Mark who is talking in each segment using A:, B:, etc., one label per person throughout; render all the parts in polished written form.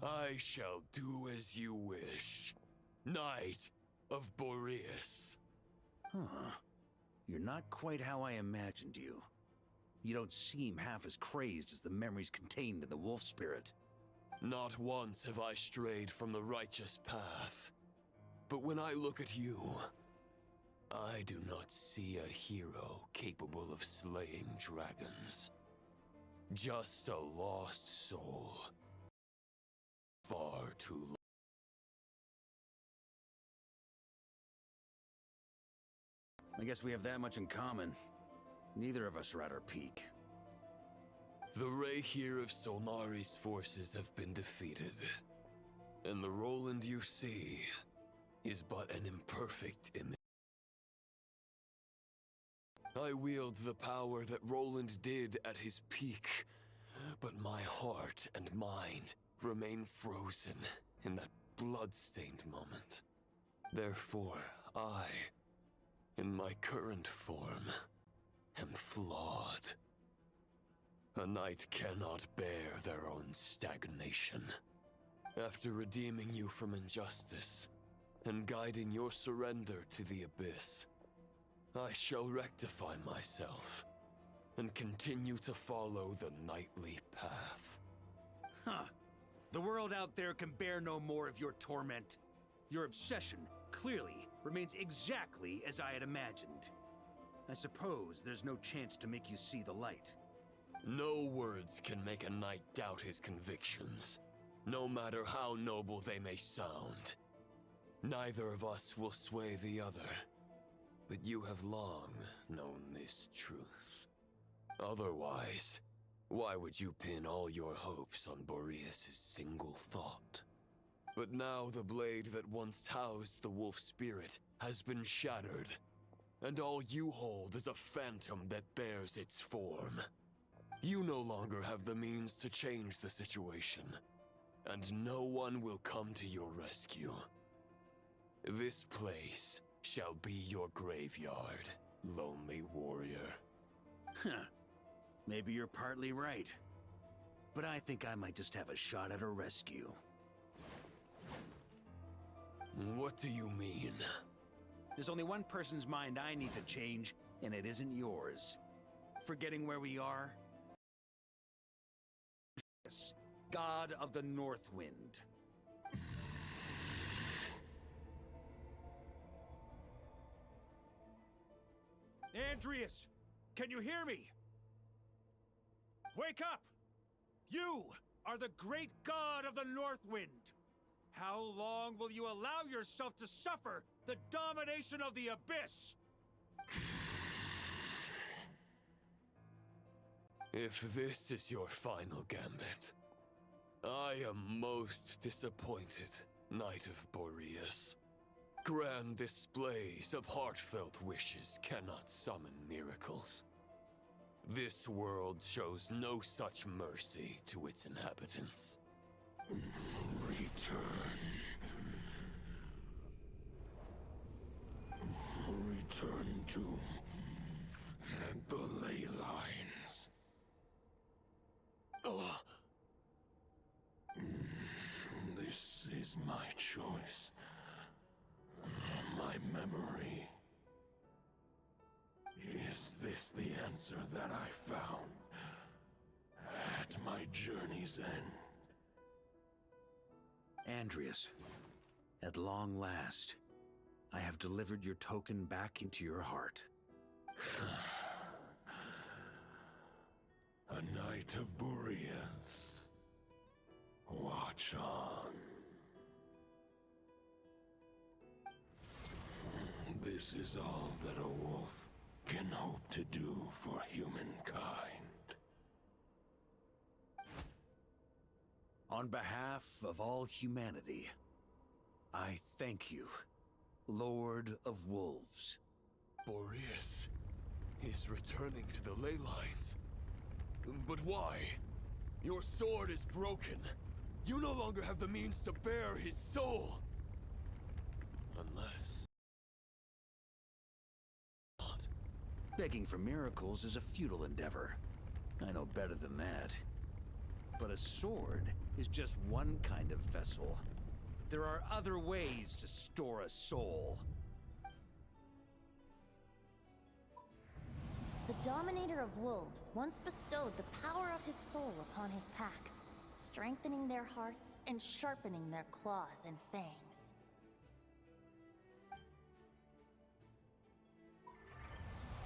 A: I shall do as you wish. Knight of Boreas.
B: Huh. You're not quite how I imagined you. You don't seem half as crazed as the memories contained in the wolf spirit.
A: Not once have I strayed from the righteous path. But when I look at you, I do not see a hero capable of slaying dragons. Just a lost soul. Far too long.
B: I guess we have that much in common. Neither of us are at our peak.
A: The Rayhir of Solnari's forces have been defeated. And the Roland you see is but an imperfect image. I wield the power that Roland did at his peak, but my heart and mind remain frozen in that blood-stained moment. Therefore, I, in my current form, am flawed. A knight cannot bear their own stagnation. After redeeming you from injustice, and guiding your surrender to the abyss, I shall rectify myself, and continue to follow the knightly path.
B: Huh. The world out there can bear no more of your torment. Your obsession, clearly, remains exactly as I had imagined. I suppose there's no chance to make you see the light.
A: No words can make a knight doubt his convictions, no matter how noble they may sound. Neither of us will sway the other, but you have long known this truth. Otherwise, why would you pin all your hopes on Boreas' single thought? But now the blade that once housed the wolf spirit has been shattered, and all you hold is a phantom that bears its form. You no longer have the means to change the situation, and no one will come to your rescue. This place shall be your graveyard, lonely warrior.
B: Huh. Maybe you're partly right. But I think I might just have a shot at a rescue.
A: What do you mean?
B: There's only one person's mind I need to change, and it isn't yours. Forgetting where we are? Yes, God of the North Wind. Andreas! Can you hear me? Wake up! You are the great god of the North Wind! How long will you allow yourself to suffer the domination of the Abyss?
A: If this is your final gambit, I am most disappointed, Knight of Boreas. Grand displays of heartfelt wishes cannot summon miracles. This world shows no such mercy to its inhabitants.
C: Return. Return to the ley lines. This is my choice. My memory. Is this the answer that I found at my journey's end?
B: Andreas, at long last, I have delivered your token back into your heart.
C: A Knight of Boreas. Watch on. This is all that a wolf can hope to do for humankind.
B: On behalf of all humanity, I thank you, Lord of Wolves.
A: Boreas is returning to the ley lines. But why? Your sword is broken. You no longer have the means to bear his soul. Unless...
B: Begging for miracles is a futile endeavor. I know better than that. But a sword is just one kind of vessel. There are other ways to store a soul.
D: The Dominator of Wolves once bestowed the power of his soul upon his pack, strengthening their hearts and sharpening their claws and fangs.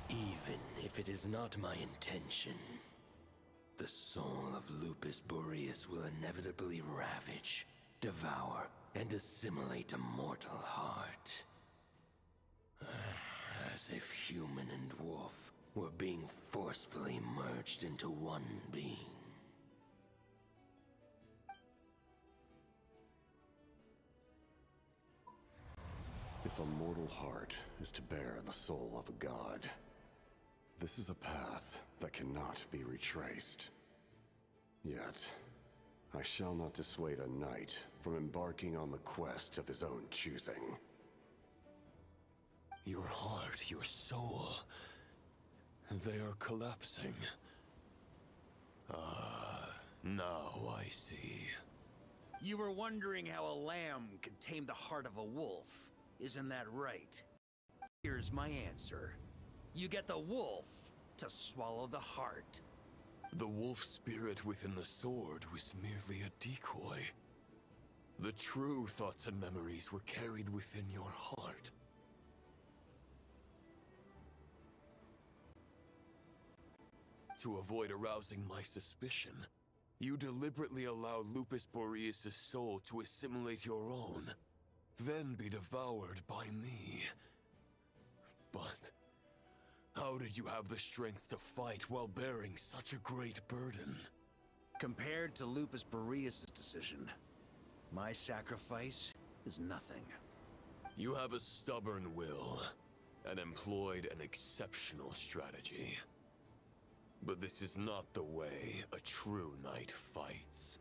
E: Even if it is not my intention, the soul of Lupus Boreas will inevitably ravage, devour, and assimilate a mortal heart. As if human and wolf were being forcefully merged into one being.
F: If a mortal heart is to bear the soul of a god, this is a path that cannot be retraced. Yet, I shall not dissuade a knight from embarking on the quest of his own choosing.
A: Your heart, your soul, they are collapsing. Now I see.
B: You were wondering how a lamb could tame the heart of a wolf, isn't that right? Here's my answer. You get the wolf to swallow the heart.
A: The wolf spirit within the sword was merely a decoy. The true thoughts and memories were carried within your heart. To avoid arousing my suspicion, you deliberately allowed Lupus Boreas' soul to assimilate your own, then be devoured by me. But how did you have the strength to fight while bearing such a great burden?
B: Compared to Lupus Boreas' decision, my sacrifice is nothing.
A: You have a stubborn will, and employed an exceptional strategy. But this is not the way a true knight fights.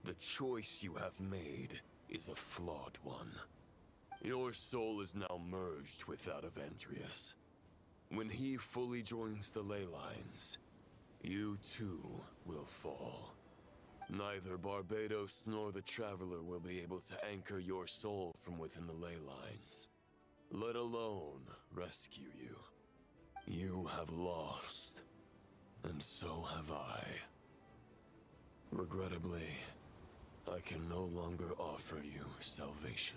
A: The choice you have made is a flawed one. Your soul is now merged with that of Andreas. When he fully joins the ley lines, you too will fall. Neither Barbados nor the Traveler will be able to anchor your soul from within the ley lines, let alone rescue you. You have lost, and so have I. Regrettably, I can no longer offer you salvation.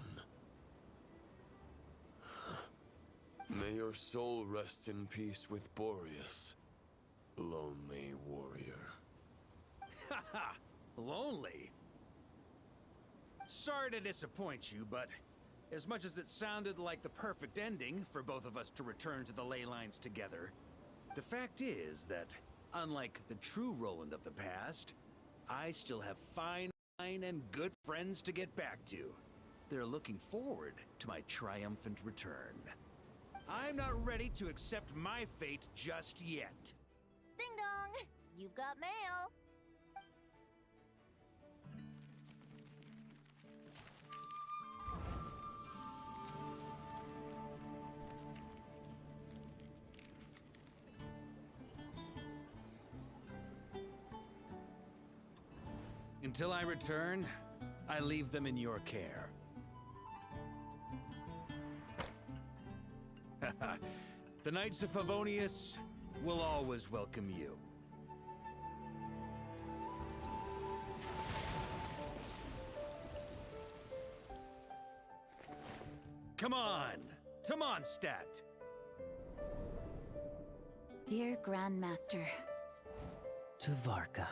A: May your soul rest in peace with Boreas, lonely warrior.
B: Haha! Lonely? Sorry to disappoint you, but as much as it sounded like the perfect ending for both of us to return to the ley lines together, the fact is that, unlike the true Roland of the past, I still have fine and good friends to get back to. They're looking forward to my triumphant return. I'm not ready to accept my fate just yet.
D: Ding dong! You've got mail!
B: Until I return, I leave them in your care. The Knights of Favonius will always welcome you. Come on! To Mondstadt!
G: Dear Grandmaster.
H: To Varka.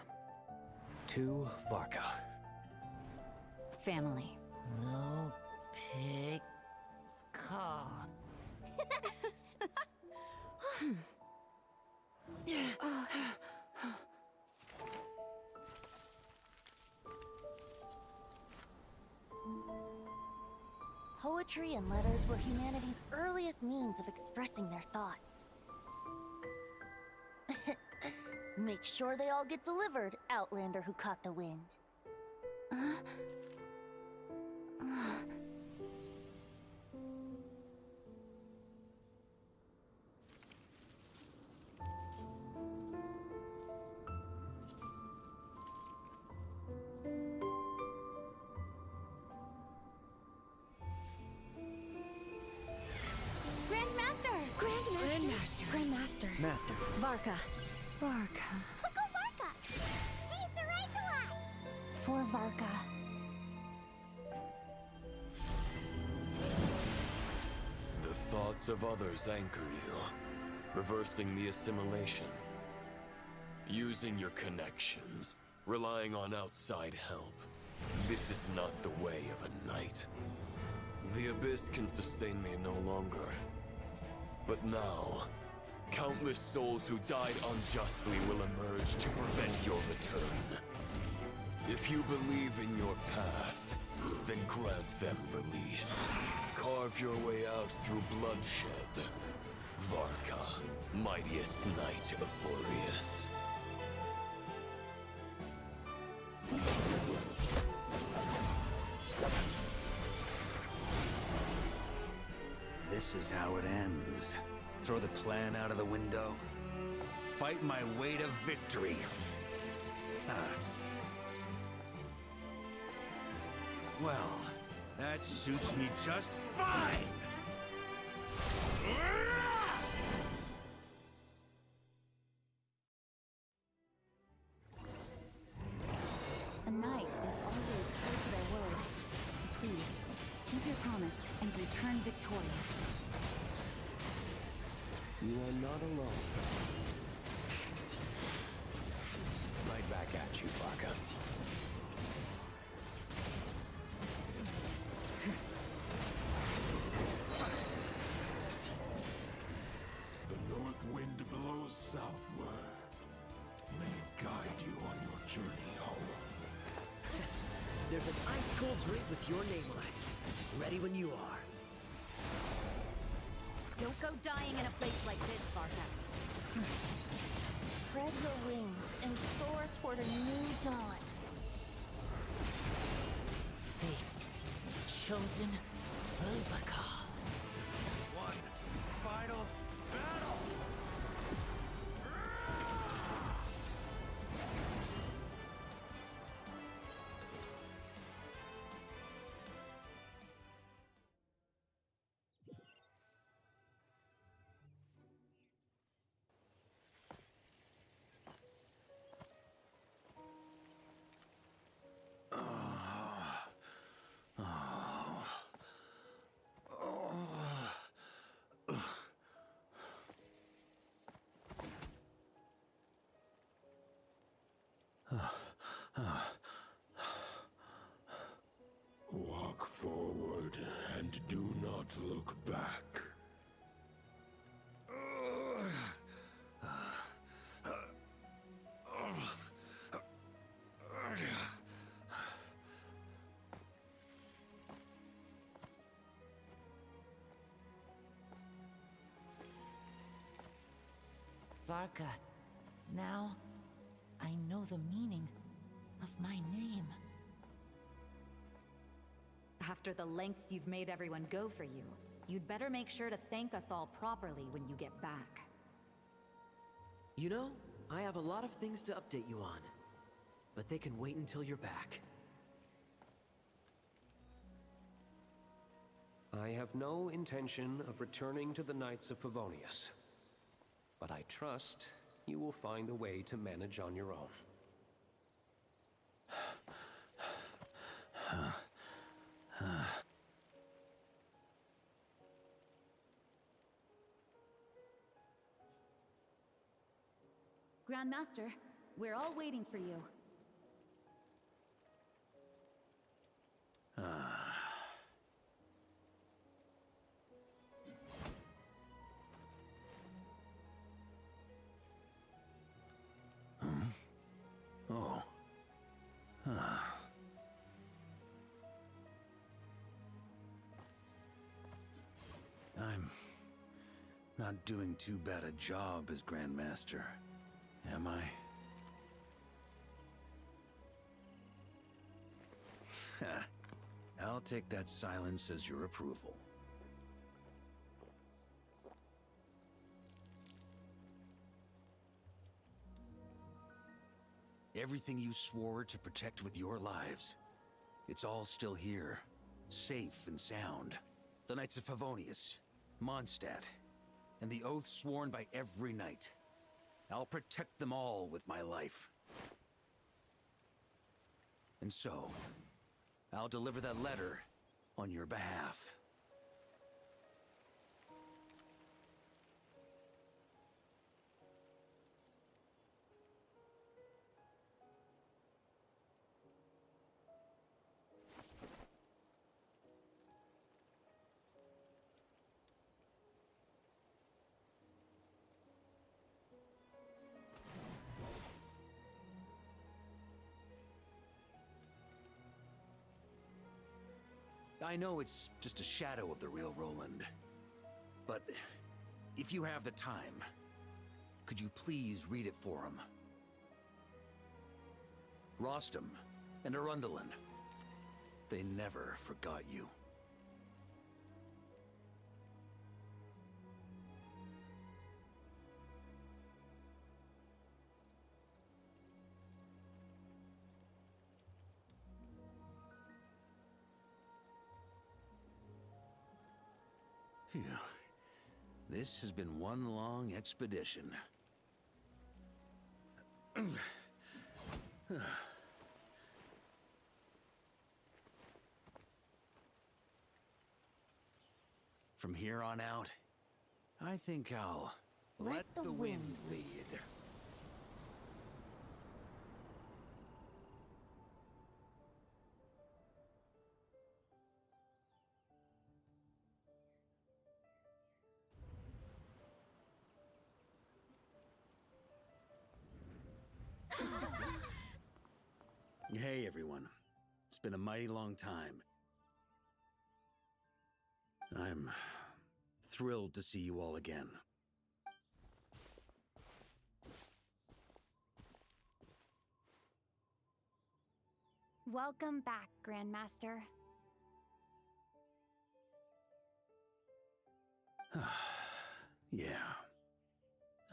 H: To Varka.
G: Family.
H: No pig call.
D: Poetry and letters were humanity's earliest means of expressing their thoughts. Make sure they all get delivered, Outlander who caught the wind.
G: Grandmaster. Varka. Varka.
D: Uncle Varka! He's the right.
G: For Varka.
A: The thoughts of others anchor you, reversing the assimilation. Using your connections, relying on outside help. This is not the way of a knight. The Abyss can sustain me no longer. But now, countless souls who died unjustly will emerge to prevent your return. If you believe in your path, then grant them release. Carve your way out through bloodshed. Varka, mightiest knight of Boreas.
B: This is how it ends. Throw the plan out of the window. Fight my way to victory. Well, that suits me just fine!
G: A knight is always true to their word. So please, keep your promise and return victorious.
H: You are not alone. Right back at you, Varka.
C: The north wind blows southward. May it guide you on your journey home.
H: There's an ice-cold drink with your name on it. Ready when you are.
D: Don't go dying in a place like this, Varka. Spread your wings and soar toward a new dawn.
H: Fate's chosen Varka.
B: One final battle!
C: Walk forward and do not look back.
H: Varka, now I know the meaning of my name.
I: After the lengths you've made everyone go for you, you'd better make sure to thank us all properly when you get back.
H: You know, I have a lot of things to update you on, but they can wait until you're back.
J: I have no intention of returning to the Knights of Favonius, but I trust you will find a way to manage on your own.
I: Grandmaster, we're all waiting for you.
B: Oh. I'm not doing too bad a job as Grandmaster, am I? I'll take that silence as your approval. Everything you swore to protect with your lives, it's all still here, safe and sound. The Knights of Favonius, Mondstadt, and the oath sworn by every knight. I'll protect them all with my life. And so, I'll deliver that letter on your behalf. I know it's just a shadow of the real Roland, but if you have the time, could you please read it for him? Rostam and Arundelen, they never forgot you. Phew. This has been one long expedition. From here on out, I think I'll let the wind lead. Hey, everyone. It's been a mighty long time. I'm thrilled to see you all again.
G: Welcome back, Grandmaster.
B: Yeah.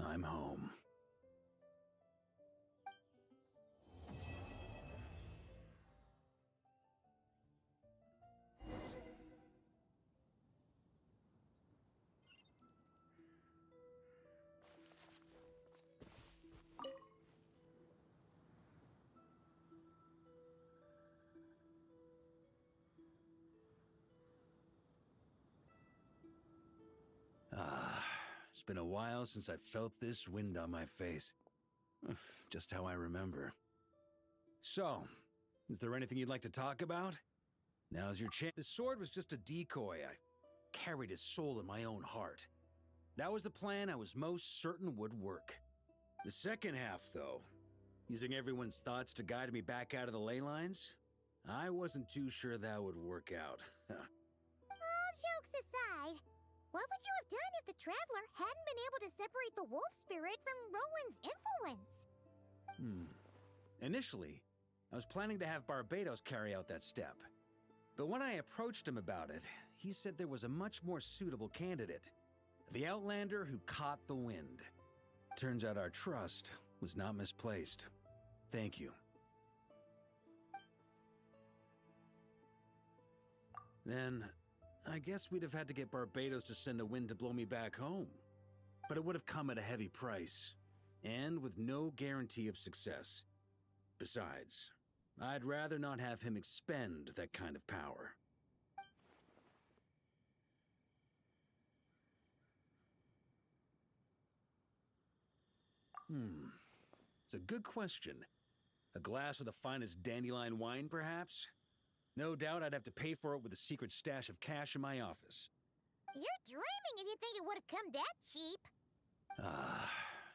B: I'm home. It's been a while since I felt this wind on my face. Just how I remember. So, is there anything you'd like to talk about? Now's your chance. The sword was just a decoy. I carried his soul in my own heart. That was the plan I was most certain would work. The second half, though, using everyone's thoughts to guide me back out of the ley lines, I wasn't too sure that would work out.
K: All jokes aside, what would you have done if the Traveler hadn't been able to separate the wolf spirit from Roland's influence?
B: Initially, I was planning to have Barbados carry out that step. But when I approached him about it, he said there was a much more suitable candidate. The Outlander who caught the wind. Turns out our trust was not misplaced. Thank you. Then, I guess we'd have had to get Barbados to send a wind to blow me back home. But it would have come at a heavy price, and with no guarantee of success. Besides, I'd rather not have him expend that kind of power. It's a good question. A glass of the finest dandelion wine, perhaps? No doubt I'd have to pay for it with a secret stash of cash in my office.
K: You're dreaming if you think it would have come that cheap.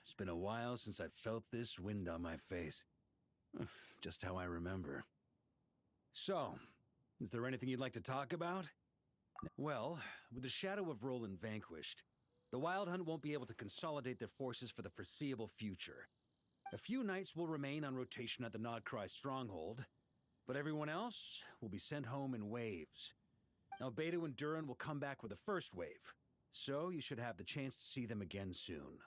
B: It's been a while since I felt this wind on my face. Just how I remember. So, is there anything you'd like to talk about? Well, with the shadow of Roland vanquished, the Wild Hunt won't be able to consolidate their forces for the foreseeable future. A few knights will remain on rotation at the Nodcry stronghold, but everyone else will be sent home in waves. Albedo and Durin will come back with the first wave, so you should have the chance to see them again soon.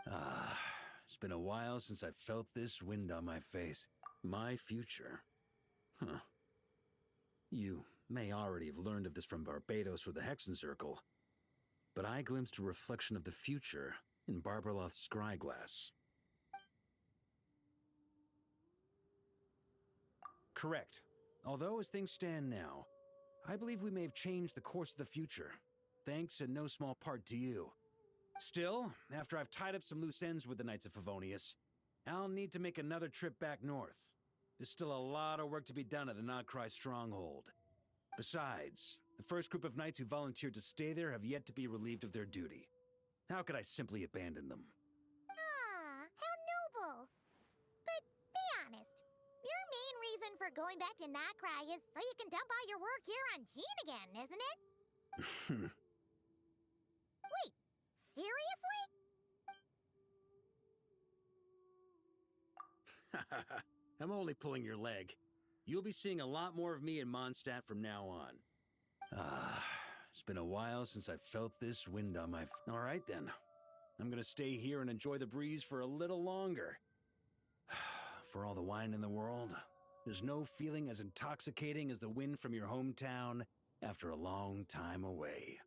B: It's been a while since I felt this wind on my face. My future. You may already have learned of this from Barbados or the Hexen Circle, but I glimpsed a reflection of the future in Barbarloth's scryglass. Correct. Although, as things stand now, I believe we may have changed the course of the future, thanks in no small part to you. Still, after I've tied up some loose ends with the Knights of Favonius, I'll need to make another trip back north. There's still a lot of work to be done at the Notcry stronghold. Besides, the first group of knights who volunteered to stay there have yet to be relieved of their duty. How could I simply abandon them?
K: Ah, how noble. But be honest, your main reason for going back to Notcry is so you can dump all your work here on Gene again, isn't it? Wait, seriously?
B: I'm only pulling your leg. You'll be seeing a lot more of me in Mondstadt from now on. It's been a while since I've felt this wind on my... All right, then. I'm gonna stay here and enjoy the breeze for a little longer. For all the wine in the world, there's no feeling as intoxicating as the wind from your hometown after a long time away.